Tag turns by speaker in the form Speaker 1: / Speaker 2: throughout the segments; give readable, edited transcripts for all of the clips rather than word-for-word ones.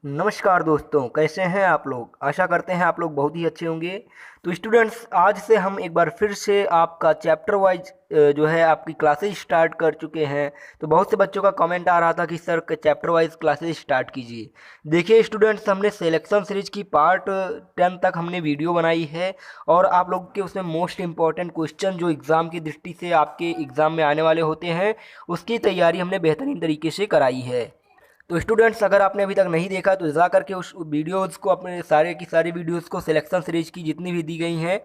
Speaker 1: नमस्कार दोस्तों, कैसे हैं आप लोग। आशा करते हैं आप लोग बहुत ही अच्छे होंगे। तो स्टूडेंट्स, आज से हम एक बार फिर से आपका चैप्टर वाइज जो है आपकी क्लासेस स्टार्ट कर चुके हैं। तो बहुत से बच्चों का कमेंट आ रहा था कि sir chapter wise classes start कीजिए। देखिए स्टूडेंट्स, हमने सिलेक्शन सीरीज की पार्ट 10 तक हमने वीडियो बनाई है और आप लोग के उसमें मोस्ट इंपॉर्टेंट क्वेश्चन जो एग्ज़ाम की दृष्टि से आपके एग्ज़ाम में आने वाले होते हैं उसकी तैयारी हमने बेहतरीन तरीके से कराई है। तो स्टूडेंट्स, अगर आपने अभी तक नहीं देखा तो जा करके उस वीडियोज़ को, अपने सारे की सारी वीडियोज़ को, सिलेक्शन सीरीज की जितनी भी दी गई हैं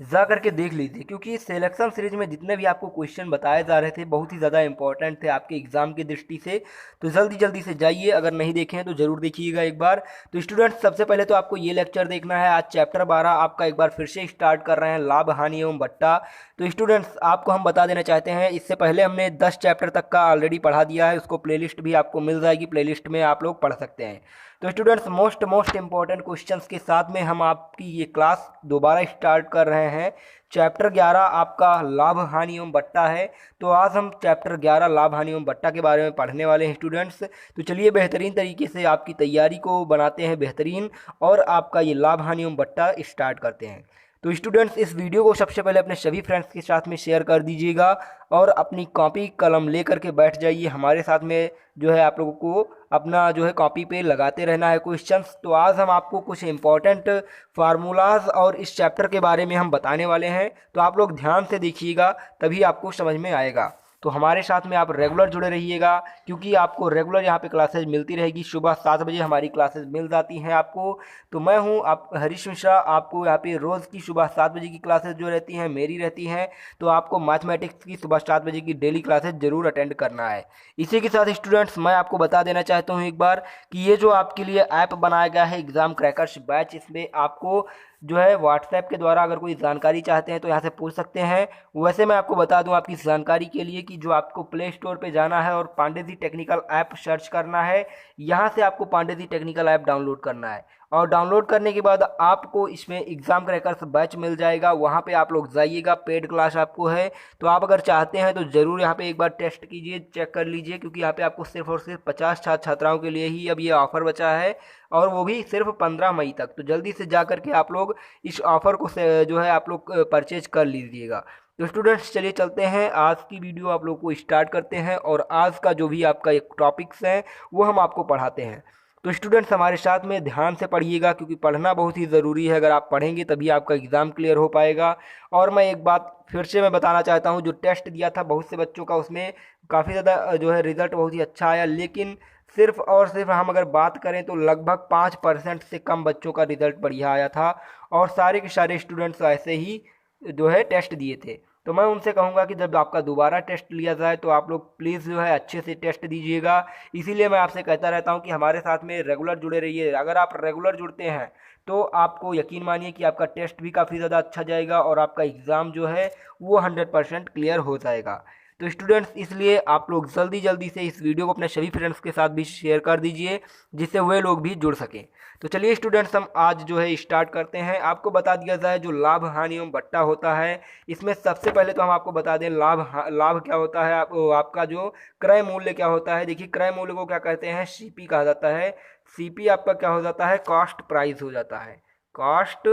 Speaker 1: जा करके देख लीजिए, क्योंकि सिलेक्शन सीरीज में जितने भी आपको क्वेश्चन बताए जा रहे थे बहुत ही ज़्यादा इंपॉर्टेंट थे आपके एग्जाम की दृष्टि से। तो जल्दी जल्दी से जाइए, अगर नहीं देखे हैं तो ज़रूर देखिएगा एक बार। तो स्टूडेंट्स, सबसे पहले तो आपको ये लेक्चर देखना है। आज चैप्टर 12 आपका एक बार फिर से स्टार्ट कर रहे हैं, लाभ हानि एवं बट्टा। तो स्टूडेंट्स, आपको हम बता देना चाहते हैं, इससे पहले हमने 10 चैप्टर तक का ऑलरेडी पढ़ा दिया है। उसको प्लेलिस्ट भी आपको मिल जाएगी, प्लेलिस्ट में आप लोग पढ़ सकते हैं। तो स्टूडेंट्स, मोस्ट इंपॉर्टेंट क्वेश्चंस के साथ में हम आपकी ये क्लास दोबारा स्टार्ट कर रहे हैं। चैप्टर 11 आपका लाभ हानि एवं बट्टा है। तो आज हम चैप्टर 11 लाभ हानि एवं बट्टा के बारे में पढ़ने वाले हैं स्टूडेंट्स। तो चलिए बेहतरीन तरीके से आपकी तैयारी को बनाते हैं बेहतरीन, और आपका ये लाभ हानि एवं बट्टा स्टार्ट करते हैं। तो स्टूडेंट्स, इस वीडियो को सबसे पहले अपने सभी फ्रेंड्स के साथ में शेयर कर दीजिएगा और अपनी कॉपी कलम ले करके बैठ जाइए हमारे साथ में। जो है आप लोगों को अपना जो है कॉपी पे लगाते रहना है क्वेश्चंस। तो आज हम आपको कुछ इंपॉर्टेंट फार्मूलाज और इस चैप्टर के बारे में हम बताने वाले हैं। तो आप लोग ध्यान से देखिएगा, तभी आपको समझ में आएगा। तो हमारे साथ में आप रेगुलर जुड़े रहिएगा, क्योंकि आपको रेगुलर यहाँ पे क्लासेज मिलती रहेगी। सुबह 7 बजे हमारी क्लासेज मिल जाती हैं आपको। तो मैं हूँ आप हरीश मिश्रा, आपको यहाँ पे रोज़ की सुबह 7 बजे की क्लासेज जो रहती हैं मेरी रहती हैं। तो आपको मैथमेटिक्स की सुबह 7 बजे की डेली क्लासेज ज़रूर अटेंड करना है। इसी के साथ स्टूडेंट्स, मैं आपको बता देना चाहता हूँ एक बार कि ये जो आपके लिए ऐप बनाया गया है एग्ज़ाम क्रैकर्स बैच, इसमें आपको जो है व्हाट्सएप के द्वारा अगर कोई जानकारी चाहते हैं तो यहाँ से पूछ सकते हैं। वैसे मैं आपको बता दूं आपकी जानकारी के लिए कि जो आपको प्ले स्टोर पे जाना है और Pandey ji technical app search करना है। यहाँ से आपको Pandey ji technical app download करना है, और डाउनलोड करने के बाद आपको इसमें एग्ज़ाम क्रैकर्स बैच मिल जाएगा। वहाँ पे आप लोग जाइएगा, पेड क्लास आपको है। तो आप अगर चाहते हैं तो ज़रूर यहाँ पे एक बार टेस्ट कीजिए, चेक कर लीजिए, क्योंकि यहाँ पे आपको सिर्फ और सिर्फ 50 छात्र छात्राओं के लिए ही अब ये ऑफ़र बचा है, और वो भी सिर्फ 15 मई तक। तो जल्दी से जा करके आप लोग इस ऑफ़र को जो है आप लोग परचेज कर लीजिएगा। तो स्टूडेंट्स, चलिए चलते हैं, आज की वीडियो आप लोग को स्टार्ट करते हैं, और आज का जो भी आपका एक टॉपिक्स है वो हम आपको पढ़ाते हैं। तो स्टूडेंट्स, हमारे साथ में ध्यान से पढ़िएगा, क्योंकि पढ़ना बहुत ही ज़रूरी है। अगर आप पढ़ेंगे तभी आपका एग्ज़ाम क्लियर हो पाएगा। और मैं एक बात फिर से मैं बताना चाहता हूँ, जो टेस्ट दिया था बहुत से बच्चों का, उसमें काफ़ी ज़्यादा जो है रिज़ल्ट बहुत ही अच्छा आया, लेकिन सिर्फ और सिर्फ हम अगर बात करें तो लगभग 5% से कम बच्चों का रिज़ल्ट बढ़िया आया था, और सारे के सारे स्टूडेंट्स ऐसे ही जो है टेस्ट दिए थे। तो मैं उनसे कहूँगा कि जब आपका दोबारा टेस्ट लिया जाए तो आप लोग प्लीज़ जो है अच्छे से टेस्ट दीजिएगा। इसीलिए मैं आपसे कहता रहता हूँ कि हमारे साथ में रेगुलर जुड़े रहिए। अगर आप रेगुलर जुड़ते हैं तो आपको यकीन मानिए कि आपका टेस्ट भी काफ़ी ज़्यादा अच्छा जाएगा, और आपका एग्ज़ाम जो है वो 100% क्लियर हो जाएगा। तो स्टूडेंट्स, इसलिए आप लोग जल्दी जल्दी से इस वीडियो को अपने सभी फ्रेंड्स के साथ भी शेयर कर दीजिए, जिससे वे लोग भी जुड़ सकें। तो चलिए स्टूडेंट्स, हम आज जो है स्टार्ट करते हैं। आपको बता दिया जाए जो लाभ हानि एवं बट्टा होता है, इसमें सबसे पहले तो हम आपको बता दें लाभ क्या होता है। आपका जो क्रय मूल्य क्या होता है। देखिए, क्रय मूल्य को क्या कहते हैं, सीपी कहा जाता है। सीपी आपका क्या हो जाता है, कॉस्ट प्राइस हो जाता है। कॉस्ट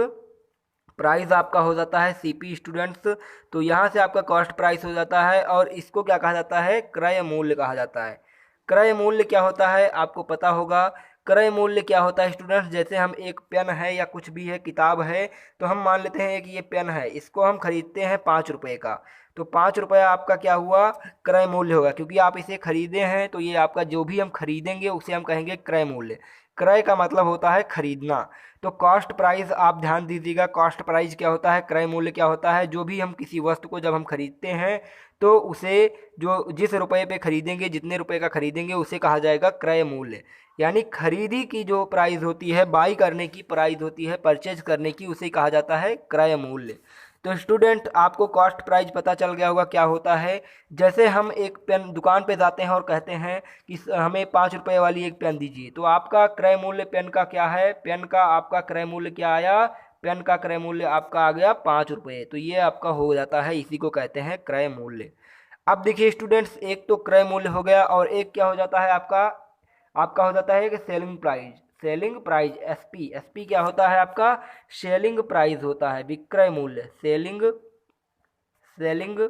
Speaker 1: प्राइस आपका हो जाता है सीपी स्टूडेंट्स। तो यहाँ से आपका कॉस्ट प्राइस हो जाता है, और इसको क्या कहा जाता है, क्रय मूल्य कहा जाता है। क्रय मूल्य क्या होता है आपको पता होगा। क्रय मूल्य क्या होता है स्टूडेंट्स, जैसे हम एक पेन है या कुछ भी है, किताब है, तो हम मान लेते हैं कि ये पेन है, इसको हम खरीदते हैं 5 रुपये का। तो 5 रुपया आपका क्या हुआ, क्रय मूल्य होगा, क्योंकि आप इसे खरीदे हैं। तो ये आपका जो भी हम खरीदेंगे उसे हम कहेंगे क्रय मूल्य। क्रय का मतलब होता है खरीदना। तो कॉस्ट प्राइस आप ध्यान दीजिएगा, कॉस्ट प्राइस क्या होता है, क्रय मूल्य क्या होता है। जो भी हम किसी वस्तु को जब हम खरीदते हैं तो उसे जो जिस रुपये पे खरीदेंगे, जितने रुपए का खरीदेंगे, उसे कहा जाएगा क्रय मूल्य। यानी खरीदी की जो प्राइस होती है, बाई करने की प्राइस होती है, परचेज करने की, उसे कहा जाता है क्रय मूल्य। तो स्टूडेंट, आपको कॉस्ट प्राइस पता चल गया होगा क्या होता है। जैसे हम एक पेन दुकान पे जाते हैं और कहते हैं कि हमें 5 रुपये वाली एक पेन दीजिए, तो आपका क्रय मूल्य पेन का क्या है, पेन का आपका क्रय मूल्य क्या आया, पेन का क्रय मूल्य आपका आ गया 5 रुपये। तो ये आपका हो जाता है, इसी को कहते हैं क्रय मूल्य। अब देखिए स्टूडेंट्स, एक तो क्रय मूल्य हो गया और एक क्या हो जाता है आपका, आपका हो जाता है कि selling price. Selling price SP, SP क्या होता है आपका, सेलिंग प्राइस होता है, विक्रय मूल्य, सेलिंग सेलिंग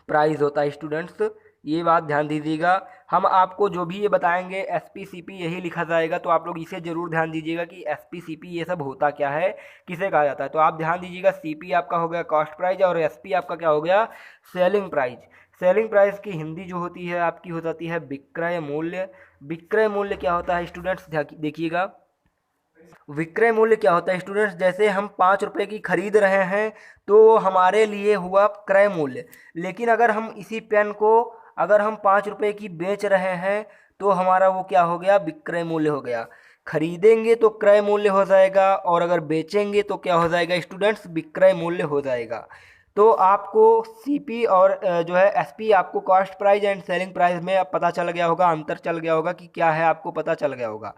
Speaker 1: प्राइस होता है स्टूडेंट्स। ये बात ध्यान दीजिएगा। हम आपको जो भी ये बताएंगे एस पी सी पी यही लिखा जाएगा, तो आप लोग इसे जरूर ध्यान दीजिएगा कि एस पी सी पी ये सब होता क्या है, किसे कहा जाता है। तो आप ध्यान दीजिएगा, सी पी आपका हो गया कॉस्ट प्राइस और एस पी आपका क्या हो गया, सेलिंग प्राइस। सेलिंग प्राइस की हिंदी जो होती है आपकी हो जाती है विक्रय मूल्य। विक्रय मूल्य क्या होता है स्टूडेंट्स, देखिएगा, विक्रय मूल्य क्या होता है स्टूडेंट्स, जैसे हम 5 रुपए की खरीद रहे हैं तो हमारे लिए हुआ क्रय मूल्य। लेकिन अगर हम इसी पेन को अगर हम 5 रुपए की बेच रहे हैं तो हमारा वो क्या हो गया, विक्रय मूल्य हो गया। खरीदेंगे तो क्रय मूल्य हो जाएगा और अगर बेचेंगे तो क्या हो जाएगा स्टूडेंट्स, विक्रय मूल्य हो जाएगा। तो आपको सीपी और जो है एसपी, आपको cost price and selling price में अब पता चल गया होगा, अंतर चल गया होगा कि क्या है, आपको पता चल गया होगा।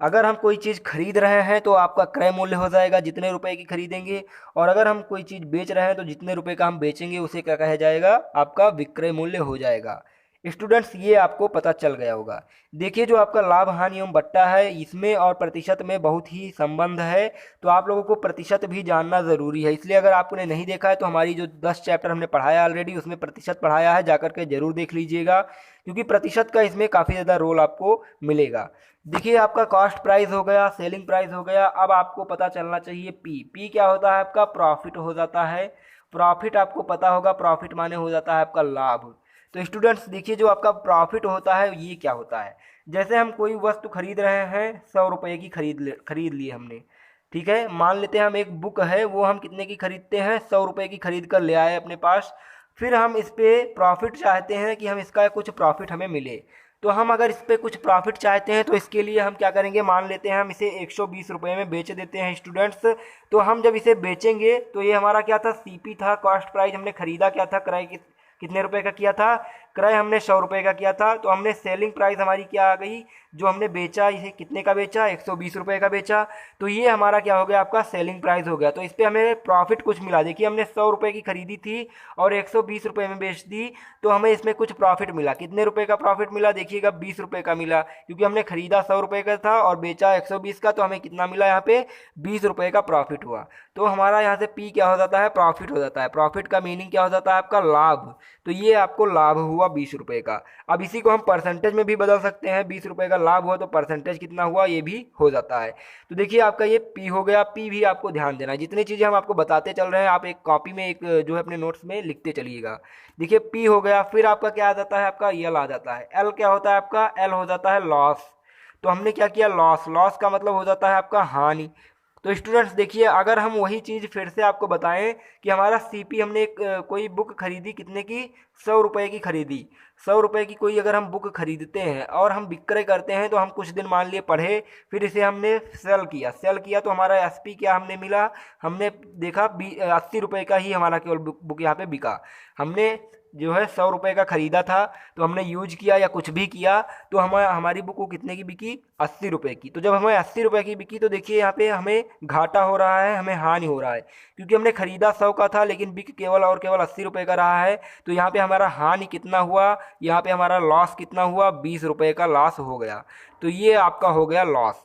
Speaker 1: अगर हम कोई चीज़ खरीद रहे हैं तो आपका क्रय मूल्य हो जाएगा, जितने रुपए की खरीदेंगे, और अगर हम कोई चीज़ बेच रहे हैं तो जितने रुपए का हम बेचेंगे उसे क्या कहा जाएगा, आपका विक्रय मूल्य हो जाएगा। स्टूडेंट्स, ये आपको पता चल गया होगा। देखिए, जो आपका लाभ हानि एवं बट्टा है, इसमें और प्रतिशत में बहुत ही संबंध है, तो आप लोगों को प्रतिशत भी जानना ज़रूरी है। इसलिए अगर आपने नहीं देखा है तो हमारी जो 10 चैप्टर हमने पढ़ाया ऑलरेडी, उसमें प्रतिशत पढ़ाया है, जाकर के जरूर देख लीजिएगा, क्योंकि प्रतिशत का इसमें काफ़ी ज़्यादा रोल आपको मिलेगा। देखिए, आपका कॉस्ट प्राइस हो गया, सेलिंग प्राइस हो गया। अब आपको पता चलना चाहिए पी। पी क्या होता है आपका, प्रॉफिट हो जाता है। प्रॉफिट आपको पता होगा, प्रॉफिट माने हो जाता है आपका लाभ। तो स्टूडेंट्स देखिए, जो आपका प्रॉफिट होता है ये क्या होता है, जैसे हम कोई वस्तु खरीद रहे हैं, 100 रुपये की खरीद ली हमने, ठीक है। मान लेते हैं हम एक बुक है, वो हम कितने की खरीदते हैं, 100 रुपये की खरीद कर ले आए अपने पास। फिर हम इस पे प्रॉफिट चाहते हैं कि हम इसका कुछ प्रॉफिट हमें मिले। तो हम अगर इस पे कुछ प्रॉफिट चाहते हैं तो इसके लिए हम क्या करेंगे, मान लेते हैं हम इसे 120 रुपये में बेच देते हैं स्टूडेंट्स। तो हम जब इसे बेचेंगे तो ये हमारा क्या था, सीपी था, कॉस्ट प्राइस। हमने खरीदा क्या था, क्रय कितने रुपए का किया था, क्रय हमने 100 रुपये का किया था। तो हमने सेलिंग प्राइस हमारी क्या आ गई, जो हमने बेचा, इसे कितने का बेचा, 120 रुपये का बेचा। तो ये हमारा क्या हो गया, आपका सेलिंग प्राइस हो गया। तो इस पर हमें प्रॉफिट कुछ मिला। देखिए, हमने 100 रुपये की खरीदी थी और 120 रुपये में बेच दी, तो हमें इसमें कुछ प्रॉफिट मिला। कितने रुपए का प्रॉफिट मिला, देखिएगा 20 रुपये का मिला, क्योंकि हमने खरीदा 100 रुपये का था और बेचा 120 का, तो हमें कितना मिला, यहाँ पे 20 रुपये का प्रॉफिट हुआ। तो हमारा यहाँ से पी क्या हो जाता है, प्रॉफिट हो जाता है। प्रॉफिट का मीनिंग क्या हो जाता है, आपका लाभ। तो ये आपको लाभ हुआ 20 रुपये का। अब इसी को हम परसेंटेज में भी बदल सकते हैं, 20 रुपये का लाभ हुआ तो परसेंटेज कितना हुआ, ये भी हो जाता है। तो देखिए, आपका ये पी हो गया। पी भी आपको ध्यान देना है, जितनी चीज़ें हम आपको बताते चल रहे हैं आप एक कॉपी में, एक जो है अपने नोट्स में लिखते चलिएगा। देखिए, पी हो गया। फिर आपका क्या आ जाता है, आपका एल आ जाता है। एल क्या होता है आपका, एल हो जाता है लॉस। तो हमने क्या किया, लॉस। लॉस का मतलब हो जाता है आपका हानि। तो स्टूडेंट्स देखिए, अगर हम वही चीज़ फिर से आपको बताएं कि हमारा सीपी, हमने एक कोई बुक खरीदी, कितने की, 100 रुपये की खरीदी। 100 रुपये की कोई अगर हम बुक खरीदते हैं और हम विक्रय करते हैं, तो हम कुछ दिन मान लिए पढ़े, फिर इसे हमने सेल किया। सेल किया तो हमारा एसपी क्या हमने मिला, हमने देखा 80 रुपये का ही हमारा केवल बुक यहाँ पे बिका। हमने जो है 100 रुपये का खरीदा था, तो हमने यूज किया या कुछ भी किया, तो हमारी बुक को कितने की बिकी, 80 रुपये की। तो जब हमें 80 रुपये की बिकी, तो देखिए यहाँ पे हमें घाटा हो रहा है, हमें हानि हो रहा है, क्योंकि हमने खरीदा 100 का था लेकिन बिक केवल और केवल 80 रुपये का रहा है। तो यहाँ पे हमारा हानि कितना हुआ, यहाँ पे हमारा लॉस कितना हुआ, 20 रुपये का लॉस हो गया। तो ये आपका हो गया लॉस।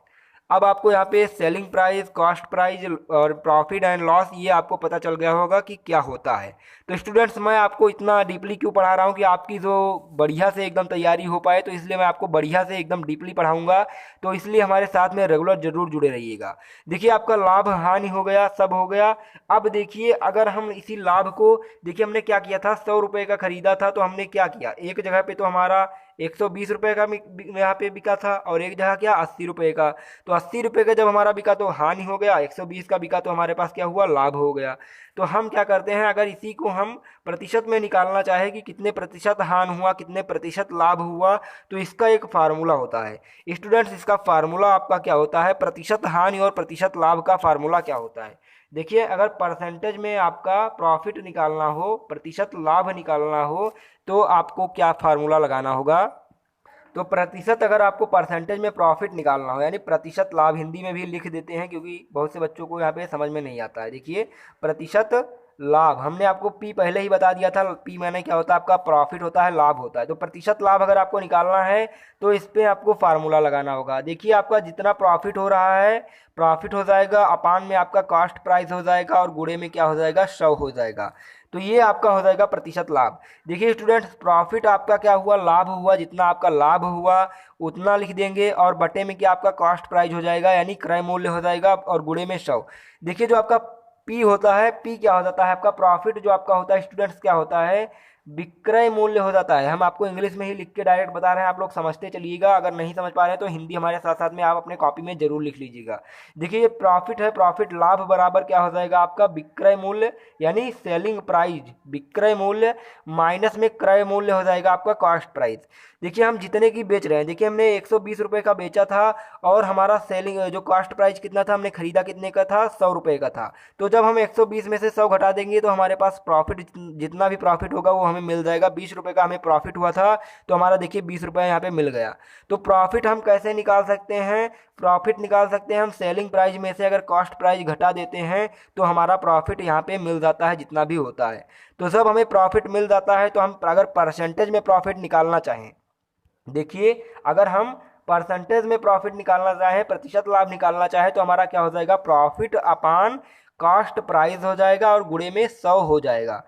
Speaker 1: अब आपको यहाँ पे सेलिंग प्राइस, कॉस्ट प्राइस और प्रॉफिट एंड लॉस, ये आपको पता चल गया होगा कि क्या होता है। तो स्टूडेंट्स, मैं आपको इतना डीपली क्यों पढ़ा रहा हूँ कि आपकी जो बढ़िया से एकदम तैयारी हो पाए, तो इसलिए मैं आपको बढ़िया से एकदम डीपली पढ़ाऊँगा। तो इसलिए हमारे साथ में रेगुलर जरूर जुड़े रहिएगा। देखिए, आपका लाभ हानि हो गया, सब हो गया। अब देखिए, अगर हम इसी लाभ को, देखिए हमने क्या किया था, 100 रुपये का खरीदा था, तो हमने क्या किया, एक जगह पे तो हमारा 120 रुपये का यहाँ पे बिका था और एक जगह क्या, 80 रुपये का। तो 80 रुपये का जब हमारा बिका तो हानि हो गया, 120 का बिका तो हमारे पास क्या हुआ, लाभ हो गया। तो हम क्या करते हैं, अगर इसी को हम प्रतिशत में निकालना चाहे कि कितने प्रतिशत हानि हुआ, कितने प्रतिशत लाभ हुआ, तो इसका एक फार्मूला होता है स्टूडेंट्स। इसका फार्मूला आपका क्या होता है, प्रतिशत हानि और प्रतिशत लाभ का फार्मूला क्या होता है। देखिए, अगर परसेंटेज में आपका प्रॉफिट निकालना हो, प्रतिशत लाभ निकालना हो, तो आपको क्या फार्मूला लगाना होगा। तो प्रतिशत, अगर आपको परसेंटेज में प्रॉफिट निकालना हो, यानी प्रतिशत लाभ, हिंदी में भी लिख देते हैं क्योंकि बहुत से बच्चों को यहाँ पे समझ में नहीं आता है। देखिए, प्रतिशत लाभ, हमने आपको पी पहले ही बता दिया था, पी मैंने क्या होता है आपका प्रॉफिट होता है, लाभ होता है। तो प्रतिशत लाभ अगर आपको निकालना है तो इस पे आपको फार्मूला लगाना होगा। देखिए आपका जितना प्रॉफिट हो रहा है, प्रॉफिट हो जाएगा अपान में आपका कॉस्ट प्राइस हो जाएगा और गुणे में क्या हो जाएगा, शव हो जाएगा। तो ये आपका हो जाएगा प्रतिशत लाभ। देखिए स्टूडेंट्स, प्रॉफिट आपका क्या हुआ, लाभ हुआ, जितना आपका लाभ हुआ उतना लिख देंगे और बटे में क्या आपका कॉस्ट प्राइस हो जाएगा यानी क्रय मूल्य हो जाएगा और गुणे में शव। देखिए जो आपका पी होता है, पी क्या हो जाता है आपका प्रॉफिट जो आपका होता है स्टूडेंट्स, क्या होता है, विक्रय मूल्य हो जाता है। हम आपको इंग्लिश में ही लिख के डायरेक्ट बता रहे हैं, आप लोग समझते चलिएगा। अगर नहीं समझ पा रहे हैं तो हिंदी हमारे साथ साथ में आप अपने कॉपी में जरूर लिख लीजिएगा। देखिए ये प्रॉफिट है, प्रॉफिट लाभ बराबर क्या हो जाएगा आपका विक्रय मूल्य यानी सेलिंग प्राइस, विक्रय मूल्य माइनस में क्रय मूल्य हो जाएगा आपका कॉस्ट प्राइस। देखिए हम जितने की बेच रहे हैं, देखिए हमने 120 रुपये का बेचा था और हमारा सेलिंग जो कॉस्ट प्राइस कितना था, हमने खरीदा कितने का था, 100 रुपये का था। तो जब हम 120 में से 100 घटा देंगे तो हमारे पास प्रॉफिट जितना भी प्रॉफिट होगा वो हमें मिल जाएगा। 20 रुपये का हमें प्रॉफिट हुआ था तो हमारा देखिए 20 रुपये यहाँ पे मिल गया। तो प्रॉफिट हम कैसे निकाल सकते हैं, प्रॉफिट निकाल सकते हैं हम सेलिंग प्राइस में से अगर कॉस्ट प्राइस घटा देते हैं तो हमारा प्रॉफिट यहाँ पे मिल जाता है जितना भी होता है। तो जब हमें प्रॉफिट मिल जाता है तो हम अगर परसेंटेज में प्रॉफिट निकालना चाहें, देखिए अगर हम परसेंटेज में प्रॉफिट निकालना चाहें, प्रतिशत लाभ निकालना चाहें तो हमारा क्या हो जाएगा, प्रॉफिट अपान कॉस्ट प्राइस हो जाएगा और गुणे में 100 हो जाएगा।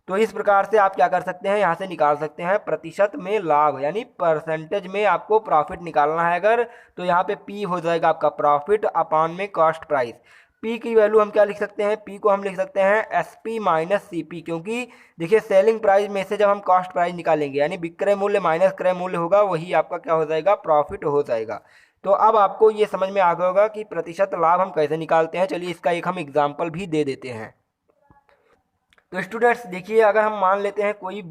Speaker 1: तो इस प्रकार से आप क्या कर सकते हैं, यहाँ से निकाल सकते हैं प्रतिशत में लाभ यानी परसेंटेज में आपको प्रॉफिट निकालना है अगर, तो यहाँ पे पी हो जाएगा आपका प्रॉफिट अपान में कॉस्ट प्राइस। पी की वैल्यू हम क्या लिख सकते हैं, पी को हम लिख सकते हैं S P minus C P, क्योंकि देखिए सेलिंग प्राइस में से जब हम कॉस्ट प्राइस निकालेंगे यानी विक्रय मूल्य माइनस क्रय मूल्य होगा, वही आपका क्या हो जाएगा, प्रॉफिट हो जाएगा। तो अब आपको ये समझ में आ गया होगा कि प्रतिशत लाभ हम कैसे निकालते हैं। चलिए इसका एक हम एग्जाम्पल भी दे देते हैं। तो स्टूडेंट्स देखिए, अगर हम मान लेते हैं कोई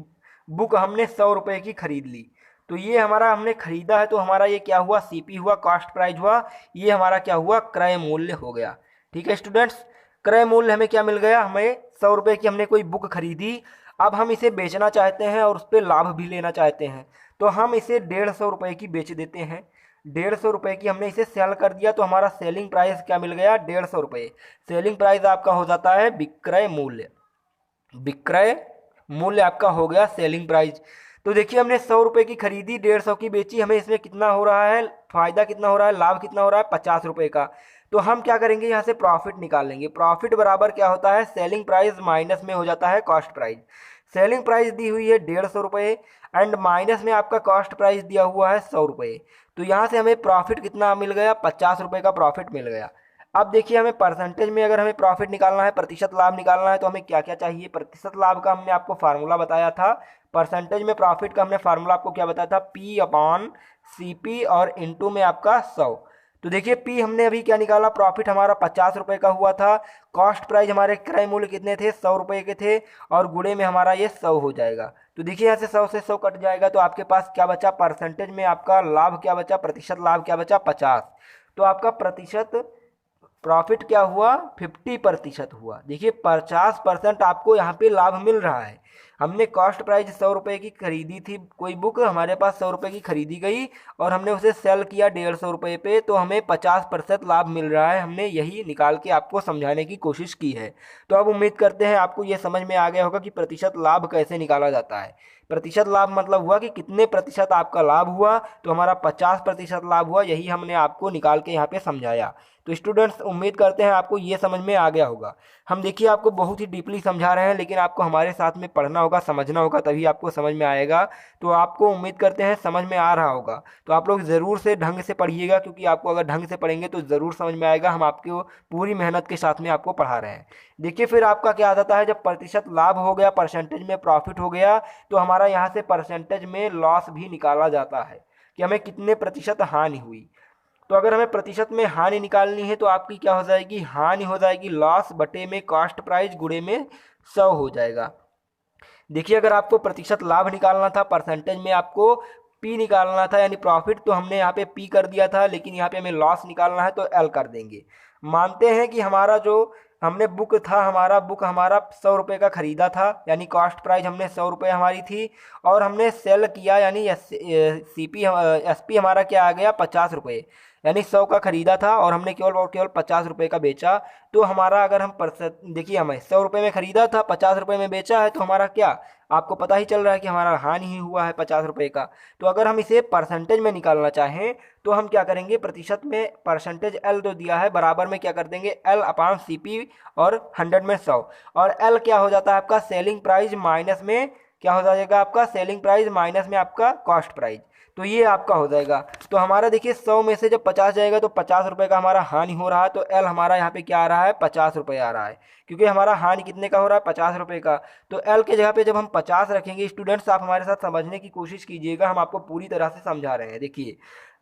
Speaker 1: बुक हमने 100 रुपये की खरीद ली, तो ये हमारा हमने खरीदा है तो हमारा ये क्या हुआ, सीपी हुआ, कॉस्ट प्राइस हुआ, ये हमारा क्या हुआ, क्रय मूल्य हो गया। ठीक है स्टूडेंट्स, क्रय मूल्य हमें क्या मिल गया, हमें 100 रुपये की हमने कोई बुक खरीदी, अब हम इसे बेचना चाहते हैं और उस पर लाभ भी लेना चाहते हैं, तो हम इसे 150 रुपये की बेच देते हैं। 150 रुपये की हमने इसे सेल कर दिया तो हमारा सेलिंग प्राइस क्या मिल गया, 150 रुपये। सेलिंग प्राइस आपका हो जाता है विक्रय मूल्य, विक्रय मूल्य आपका हो गया सेलिंग प्राइस। तो देखिए हमने 100 रुपये की खरीदी, 150 की बेची, हमें इसमें कितना हो रहा है, फायदा कितना हो रहा है, लाभ कितना हो रहा है, 50 रुपये का। तो हम क्या करेंगे, यहाँ से प्रॉफिट निकाल लेंगे। प्रॉफिट बराबर क्या होता है, सेलिंग प्राइस माइनस में हो जाता है कॉस्ट प्राइस। सेलिंग प्राइस दी हुई है 150 रुपये एंड माइनस में आपका कॉस्ट प्राइस दिया हुआ है 100 रुपये। तो यहाँ से हमें प्रॉफिट कितना मिल गया, 50 रुपये का प्रॉफिट मिल गया। अब देखिए हमें परसेंटेज में अगर हमें प्रॉफिट निकालना है, प्रतिशत लाभ निकालना है, तो हमें क्या क्या चाहिए। प्रतिशत लाभ का हमने आपको फार्मूला बताया था, परसेंटेज में प्रॉफिट का हमने फार्मूला आपको क्या बताया था, पी अपॉन सी पी और इंटू में आपका 100। तो देखिए पी हमने अभी क्या निकाला, प्रॉफिट हमारा 50 रुपये का हुआ था, कॉस्ट प्राइस हमारे क्रय मूल्य कितने थे, 100 रुपये के थे, और गुणे में हमारा ये 100 हो जाएगा। तो देखिए यहाँ से 100 से 100 कट जाएगा तो आपके पास क्या बचा, परसेंटेज में आपका लाभ क्या बचा, प्रतिशत लाभ क्या बचा, 50। तो आपका प्रतिशत प्रॉफिट क्या हुआ, 50% हुआ। देखिए 50% आपको यहाँ पे लाभ मिल रहा है। हमने कॉस्ट प्राइस 100 रुपये की खरीदी थी कोई बुक, हमारे पास 100 रुपये की खरीदी गई और हमने उसे सेल किया 150 रुपये पे, तो हमें 50% लाभ मिल रहा है। हमने यही निकाल के आपको समझाने की कोशिश की है। तो अब उम्मीद करते हैं आपको ये समझ में आ गया होगा कि प्रतिशत लाभ कैसे निकाला जाता है। प्रतिशत लाभ मतलब हुआ कि कितने प्रतिशत आपका लाभ हुआ, तो हमारा 50% लाभ हुआ, यही हमने आपको निकाल के यहाँ पे समझाया। तो स्टूडेंट्स उम्मीद करते हैं आपको ये समझ में आ गया होगा। हम देखिए आपको बहुत ही डीपली समझा रहे हैं, लेकिन आपको हमारे साथ में पढ़ना होगा, समझना होगा, तभी आपको समझ में आएगा। तो आपको उम्मीद करते हैं समझ में आ रहा होगा। तो आप लोग ज़रूर से ढंग से पढ़िएगा, क्योंकि आपको अगर ढंग से पढ़ेंगे तो ज़रूर समझ में आएगा। हम आपको पूरी मेहनत के साथ में आपको पढ़ा रहे हैं। देखिए फिर आपका क्या आ जाता है, जब प्रतिशत लाभ हो गया, परसेंटेज में प्रॉफिट हो गया, तो हमारा यहाँ से परसेंटेज में लॉस भी निकाला जाता है कि हमें कितने प्रतिशत हानि हुई। तो अगर हमें प्रतिशत में हानि निकालनी है तो आपकी क्या हो जाएगी, हानि हो जाएगी लॉस बटे में कॉस्ट प्राइस गुणे में 100 हो जाएगा। देखिए अगर आपको प्रतिशत लाभ निकालना था, परसेंटेज में आपको पी निकालना था यानी प्रॉफिट, तो हमने यहाँ पे पी कर दिया था, लेकिन यहाँ पे हमें लॉस निकालना है तो एल कर देंगे। मानते हैं कि हमारा जो हमने बुक था, हमारा बुक हमारा 100 रुपये का खरीदा था, यानी कॉस्ट प्राइस हमने 100 रुपये हमारी थी, और हमने सेल किया यानी सी पी एस पी हमारा क्या आ गया, 50 रुपये। यानी 100 का खरीदा था और हमने केवल और केवल 50 रुपये का बेचा। तो हमारा अगर हम देखिए हमें 100 रुपये में खरीदा था, 50 रुपये में बेचा है, तो हमारा क्या, आपको पता ही चल रहा है कि हमारा हानि ही हुआ है 50 रुपये का। तो अगर हम इसे परसेंटेज में निकालना चाहें तो हम क्या करेंगे, प्रतिशत में परसेंटेज एल जो दिया है बराबर में क्या कर देंगे, एल अपान सी पी, और 100 में 100, और एल क्या हो जाता है आपका सेलिंग प्राइस माइनस में क्या हो जाएगा आपका सेलिंग प्राइस माइनस में आपका कॉस्ट प्राइस। तो ये आपका हो जाएगा। तो हमारा देखिए 100 में से जब 50 जाएगा तो 50 रुपये का हमारा हानि हो रहा है, तो एल हमारा यहाँ पे क्या आ रहा है, 50 रुपये आ रहा है, क्योंकि हमारा हानि कितने का हो रहा है, 50 रुपये का। तो एल के जगह पे जब हम 50 रखेंगे, स्टूडेंट्स आप हमारे साथ समझने की कोशिश कीजिएगा, हम आपको पूरी तरह से समझा रहे हैं। देखिए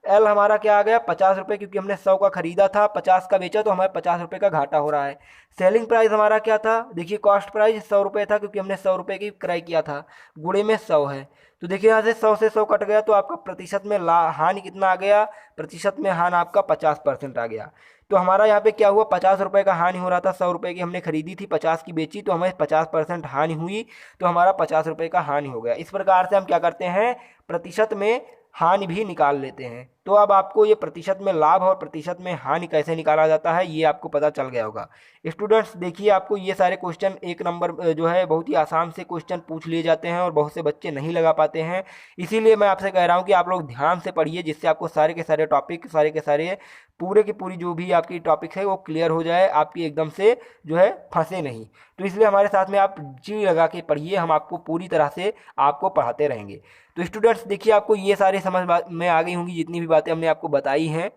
Speaker 1: एल हमारा क्या आ गया, 50 रुपये, क्योंकि हमने 100 का खरीदा था, 50 का बेचा, तो हमें 50 रुपये का घाटा हो रहा है। सेलिंग प्राइस हमारा क्या था, देखिए कॉस्ट प्राइस 100 रुपये था, क्योंकि हमने 100 रुपये की क्रय किया था, गुणे में 100 है। तो देखिए यहाँ से 100 से 100 कट गया, तो आपका प्रतिशत में हानि कितना आ गया, प्रतिशत में हानि आपका 50% आ गया। तो हमारा यहाँ पे क्या हुआ, 50 रुपये का हानि हो रहा था, 100 रुपये की हमने खरीदी थी, 50 की बेची, तो हमें 50% हानि हुई, तो हमारा 50 रुपये का हानि हो गया। इस प्रकार से हम क्या करते हैं, प्रतिशत में हानि भी निकाल लेते हैं। तो अब आपको ये प्रतिशत में लाभ और प्रतिशत में हानि कैसे निकाला जाता है ये आपको पता चल गया होगा। स्टूडेंट्स देखिए आपको ये सारे क्वेश्चन एक नंबर जो है बहुत ही आसान से क्वेश्चन पूछ लिए जाते हैं और बहुत से बच्चे नहीं लगा पाते हैं। इसीलिए मैं आपसे कह रहा हूँ कि आप लोग ध्यान से पढ़िए, जिससे आपको सारे के सारे टॉपिक, सारे के सारे पूरे की पूरी जो भी आपकी टॉपिक है वो क्लियर हो जाए, आपकी एकदम से जो है फंसे नहीं। तो इसलिए हमारे साथ में आप जी लगा के पढ़िए, हम आपको पूरी तरह से आपको पढ़ाते रहेंगे। तो स्टूडेंट्स देखिए आपको ये सारे समझ में आ गई होंगी जितनी भी बातें हमने आपको बताई हैं।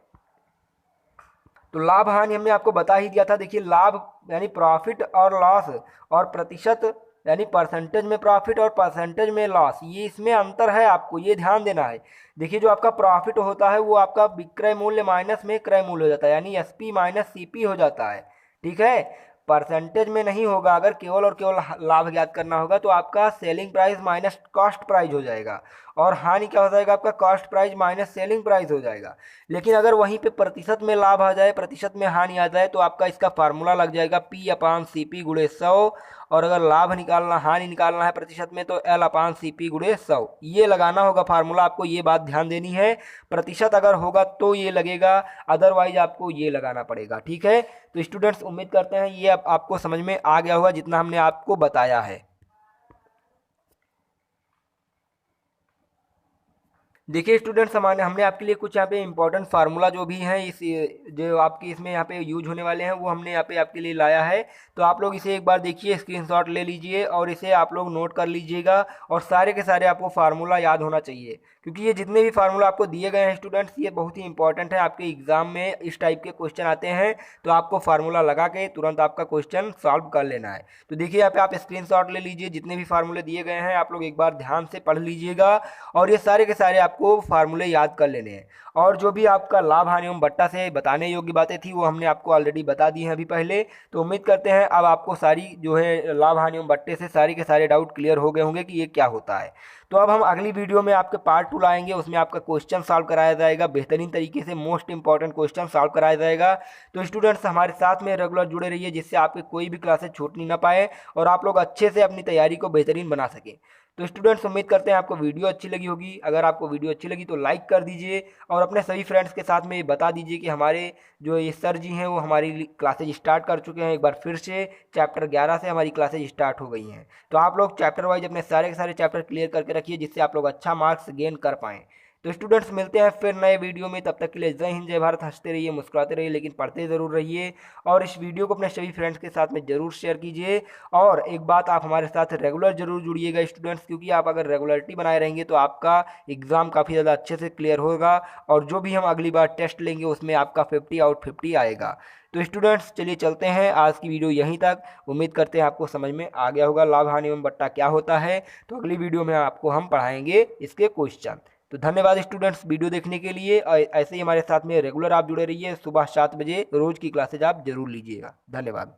Speaker 1: तो लाभ हानि हमने आपको बता ही दिया था। देखिए लाभ यानी प्रॉफिट और लॉस, और प्रतिशत यानी परसेंटेज में प्रॉफिट और परसेंटेज में लॉस, ये इसमें अंतर है, आपको ये ध्यान देना है। देखिए जो आपका प्रॉफिट होता है वो आपका विक्रय मूल्य माइनस में क्रय मूल्य हो जाता है, यानी एसपी माइनस सीपी हो जाता है, ठीक है। परसेंटेज में नहीं होगा, अगर केवल और केवल लाभ ज्ञात करना होगा तो आपका selling price minus cost price हो जाएगा, और हानि क्या हो जाएगा, आपका cost price minus selling price हो जाएगा। लेकिन अगर वहीं पे प्रतिशत में लाभ आ जाए, प्रतिशत में हानि आ जाए, तो आपका इसका फार्मूला लग जाएगा पी अपान सी पी गुणे 100, और अगर लाभ निकालना, हानि निकालना है प्रतिशत में, तो एल अपान सी पी गुणे 100, ये लगाना होगा फार्मूला। आपको ये बात ध्यान देनी है, प्रतिशत अगर होगा तो ये लगेगा, अदरवाइज आपको ये लगाना पड़ेगा, ठीक है। तो स्टूडेंट्स उम्मीद करते हैं ये अब आपको समझ में आ गया होगा जितना हमने आपको बताया है। देखिए स्टूडेंट्स हमने आपके लिए कुछ यहाँ पे इंपॉर्टेंट फार्मूला जो भी हैं, इस जो आपकी इसमें यहाँ पे यूज होने वाले हैं वो हमने यहाँ पे आपके लिए लाया है। तो आप लोग इसे एक बार देखिए, स्क्रीनशॉट ले लीजिए और इसे आप लोग नोट कर लीजिएगा, और सारे के सारे आपको फार्मूला याद होना चाहिए, क्योंकि ये जितने भी फार्मूला आपको दिए गए हैं स्टूडेंट्स, ये बहुत ही इंपॉर्टेंट है। आपके एग्जाम में इस टाइप के क्वेश्चन आते हैं, तो आपको फार्मूला लगा के तुरंत आपका क्वेश्चन सॉल्व कर लेना है। तो देखिए यहाँ पे आप स्क्रीनशॉट ले लीजिए, जितने भी फार्मूले दिए गए हैं आप लोग एक बार ध्यान से पढ़ लीजिएगा, और ये सारे के सारे आपको फार्मूले याद कर लेने हैं। और जो भी आपका लाभ हानि एवं बट्टा से बताने योग्य बातें थी वो हमने आपको ऑलरेडी बता दी हैं अभी पहले। तो उम्मीद करते हैं अब आपको सारी जो है लाभ हानि एवं बट्टे से सारे के सारे डाउट क्लियर हो गए होंगे कि ये क्या होता है। तो अब हम अगली वीडियो में आपके पार्ट 2 लाएंगे, उसमें आपका क्वेश्चन सॉल्व कराया जाएगा, बेहतरीन तरीके से मोस्ट इंपॉर्टेंट क्वेश्चन सॉल्व कराया जाएगा। तो स्टूडेंट्स हमारे साथ में रेगुलर जुड़े रहिए, जिससे आपके कोई भी क्लासेस छूटनी ना पाए और आप लोग अच्छे से अपनी तैयारी को बेहतरीन बना सकें। तो स्टूडेंट्स उम्मीद करते हैं आपको वीडियो अच्छी लगी होगी। अगर आपको वीडियो अच्छी लगी तो लाइक कर दीजिए, और अपने सभी फ्रेंड्स के साथ में ये बता दीजिए कि हमारे जो ये सर जी हैं वो हमारी क्लासेज स्टार्ट कर चुके हैं। एक बार फिर से चैप्टर 11 से हमारी क्लासेज स्टार्ट हो गई हैं। तो आप लोग चैप्टर वाइज अपने सारे के सारे चैप्टर क्लियर करके रखिए, जिससे आप लोग अच्छा मार्क्स गेन कर पाएँ। तो स्टूडेंट्स मिलते हैं फिर नए वीडियो में, तब तक के लिए जय हिंद जय भारत। हंसते रहिए, मुस्कुराते रहिए, लेकिन पढ़ते ज़रूर रहिए, और इस वीडियो को अपने सभी फ्रेंड्स के साथ में ज़रूर शेयर कीजिए। और एक बात, आप हमारे साथ रेगुलर जरूर जुड़िएगा स्टूडेंट्स, क्योंकि आप अगर रेगुलरिटी बनाए रहेंगे तो आपका एग्ज़ाम काफ़ी ज़्यादा अच्छे से क्लियर होगा, और जो भी हम अगली बार टेस्ट लेंगे उसमें आपका 50 आउट 50 आएगा। तो स्टूडेंट्स चलिए चलते हैं, आज की वीडियो यहीं तक। उम्मीद करते हैं आपको समझ में आ गया होगा लाभ हानि एवं बट्टा क्या होता है। तो अगली वीडियो में आपको हम पढ़ाएंगे इसके क्वेश्चन। तो धन्यवाद स्टूडेंट्स वीडियो देखने के लिए, और ऐसे ही हमारे साथ में रेगुलर आप जुड़े रहिए। सुबह 7 बजे रोज की क्लासेज आप जरूर लीजिएगा। धन्यवाद।